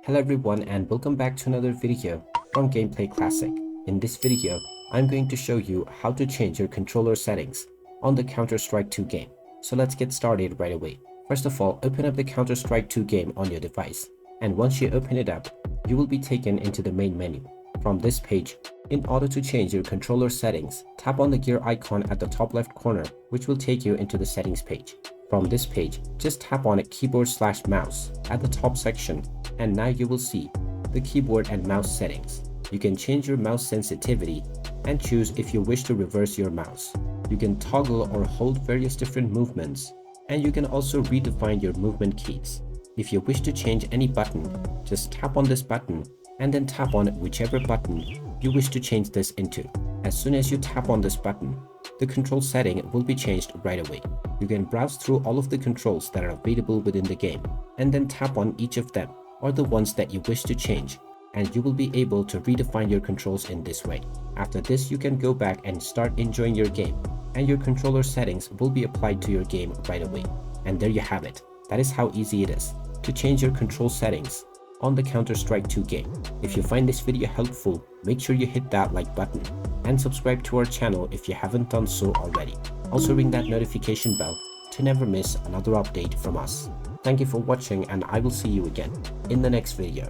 Hello everyone and welcome back to another video from Gameplay Classic. In this video, I'm going to show you how to change your controller settings on the Counter-Strike 2 game. So let's get started right away. First of all, open up the Counter-Strike 2 game on your device. And once you open it up, you will be taken into the main menu. From this page, in order to change your controller settings, tap on the gear icon at the top left corner, which will take you into the settings page. From this page, just tap on keyboard/mouse at the top section, and now you will see the keyboard and mouse settings. You can change your mouse sensitivity and choose if you wish to reverse your mouse. You can toggle or hold various different movements, and you can also redefine your movement keys. If you wish to change any button, just tap on this button and then tap on whichever button you wish to change this into. As soon as you tap on this button, the control setting will be changed right away. You can browse through all of the controls that are available within the game and then tap on each of them or the ones that you wish to change, and you will be able to redefine your controls in this way. After this, you can go back and start enjoying your game, and your controller settings will be applied to your game right away. And there you have it. That is how easy it is to change your control settings on the Counter-Strike 2 game. If you find this video helpful, make sure you hit that like button and subscribe to our channel if you haven't done so already. Also ring that notification bell to never miss another update from us. Thank you for watching, and I will see you again in the next video.